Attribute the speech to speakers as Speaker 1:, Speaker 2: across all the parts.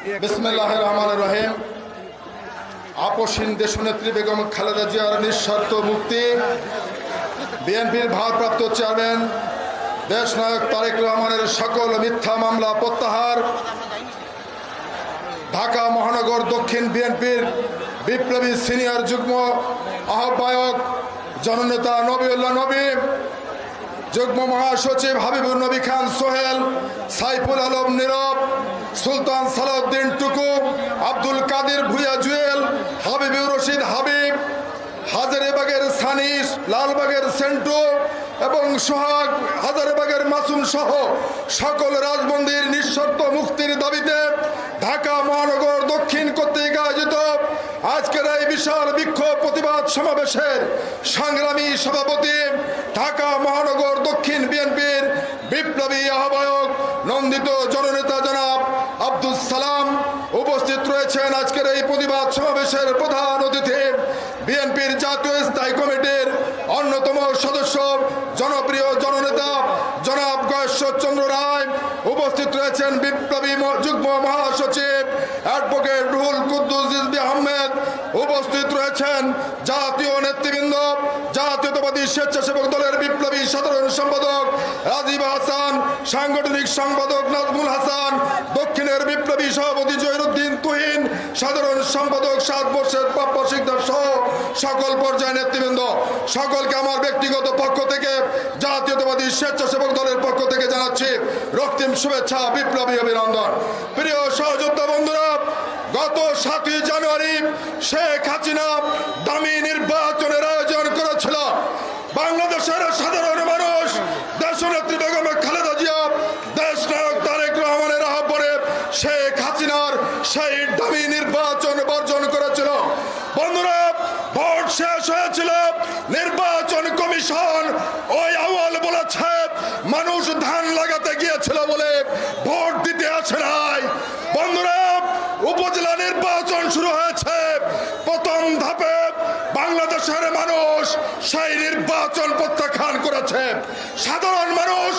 Speaker 1: বিসমিল্লাহির রহমানির রহিম। আপসহীন দেশনেত্রী বেগম খালেদা জিয়ার নিঃশর্ত মুক্তি, বিএনপির ভারপ্রাপ্ত চেয়ারম্যান দেশনায়ক তারেক রহমানের সকল মিথ্যা মামলা প্রত্যাহার, ঢাকা মহানগর দক্ষিণ বিএনপির বিপ্লবী সিনিয়র যুগ্ম আহ্বায়ক জননেতা নবীউল্লাহ নবী, যুগ্ম মহাসচিব হাবিবুর নবী খান সোহেল, সাইফুল আলম নীরব, সুলতান সালাউদ্দিন টুকু, আব্দুল কাদের ভুইয়া জুয়েল, হাবিবুর রশিদ হাবিব, হাজারীবাগের সানিস, লালবাগের সেন্টু এবং সোহাগ, হাজারীবাগের মাসুম সহ সকল রাজবন্দীর নিঃশর্ত মুক্তির দাবিতে ঢাকা মহানগর দক্ষিণ কর্তৃক আয়োজিত আজকের এই বিশাল বিক্ষোভ প্রতিবাদ সমাবেশের সংগ্রামী সভাপতি, ঢাকা মহানগর দক্ষিণ বিএনপির বিপ্লবী আহ্বায়ক নন্দিত জননেতা জনাব আব্দুল সালাম উপস্থিত রয়েছেন। আজকের এই প্রতিবাদ সমাবেশের প্রধান অতিথি বিএনপির জাতীয় স্থায়ী কমিটির অন্যতম সদস্য জনপ্রিয় জননেতা জনাব গয়েশ্বরচন্দ্র রায়, উপস্থিত রয়েছেন বিপ্লবী যুগ্ম মহাসচিব অ্যাডভোকেট রুহুল কুদ্দুস রিজভী আহমেদ, উপস্থিত রয়েছেন জাতীয় নেতৃবৃন্দ, জাতীয়তাবাদী স্বেচ্ছাসেবক দলের বিপ্লবী সাধারণ সম্পাদক রাজীব হাসান, সাংগঠনিক সম্পাদক নাজমুল হাসান, দক্ষিণের বিপ্লবী সভাপতি জহিরুদ্দিন তুহিন, সাধারণ সম্পাদক সাদ মোর্শেদ পাপ্পা শিকদার সহ সকল পর্যায়ের নেতৃবৃন্দ, সকলকে আমার ব্যক্তিগত পক্ষ থেকে জাতীয়তাবাদী স্বেচ্ছাসেবক দলের পক্ষ থেকে জানাচ্ছি রক্তিম শুভেচ্ছা, বিপ্লবী অভিনন্দন। প্রিয় সহযোদ্ধা বন্ধুরা, গত 7ই জানুয়ারি শেখ হাসিনা দামি নির্বাচনের আয়োজন করেছিল। বাংলাদেশের সাধারণ মানুষ দেশনেত্রী বেগম খালেদা জিয়া, দেশনায়ক তারেক রহমানের আহ্বানে শেখ হাসিনার সেই দামি নির্বাচন বর্জন করেছিল। বন্ধুরা, ভোট শেষ হয়েছিল, নির্বাচন কমিশন ওই আওয়াল বলেছে মানুষ ধান লাগাতে গিয়েছিল বলে ভোট দিতে আসে নাই। বন্ধুরা, উপজেলা নির্বাচন শুরু হয়েছে, প্রথম ধাপে বাংলাদেশের মানুষ সেই নির্বাচন প্রত্যাখ্যান করেছে। সাধারণ মানুষ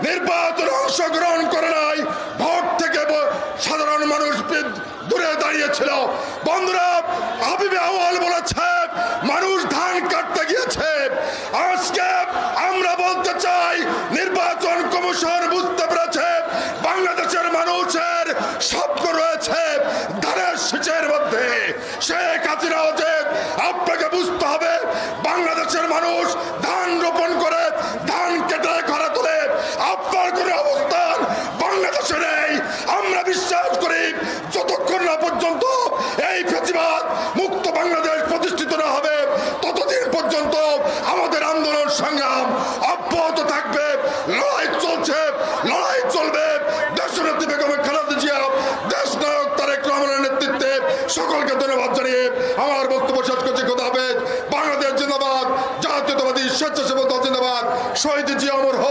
Speaker 1: নির্বাচনে অংশগ্রহণ করে নাই, ভোট থেকে সাধারণ মানুষ দূরে দাঁড়িয়েছিল। বন্ধুরা, হাবিবে আওয়াল বলেছে মানুষ ধান কাটতে গিয়েছে। আজকে আমরা বলতে চাই নির্বাচন কমিশন বুঝতে পেরেছে বাংলাদেশের মানুষের স্বপ্ন রয়েছে ধানের শীষের মধ্যে। শেখ হাসিনা হচ্ছে, আপনাকে বুঝতে হবে বাংলাদেশের মানুষ ধান রোপণ করে ধান কেটে ঘরে তোলে, আপনার কোনো অবস্থান বাংলাদেশে নেই। আমরা বিশ্বাস করি যতক্ষণ না পর্যন্ত এই ফ্যাসিবাদ মুক্ত বাংলাদেশ প্রতিষ্ঠিত না হবে ততদিন পর্যন্ত আমাদের আন্দোলন সংগ্রাম অব্যাহত থাকবে। লড়াই চলছে, লড়াই চলবে। দেশনেত্রী বেগম খালেদা জিয়া, দেশনায়ক তারেক রহমানের নেতৃত্বে সকলকে ধন্যবাদ জানিয়ে আমার বক্তব্য শেষ করছি। খোদা হাফেজ। বাংলাদেশ জিন্দাবাদ, জাতীয়তাবাদী স্বেচ্ছাসেবক দল জিন্দাবাদ, শহীদ জিয়া অমর হোক।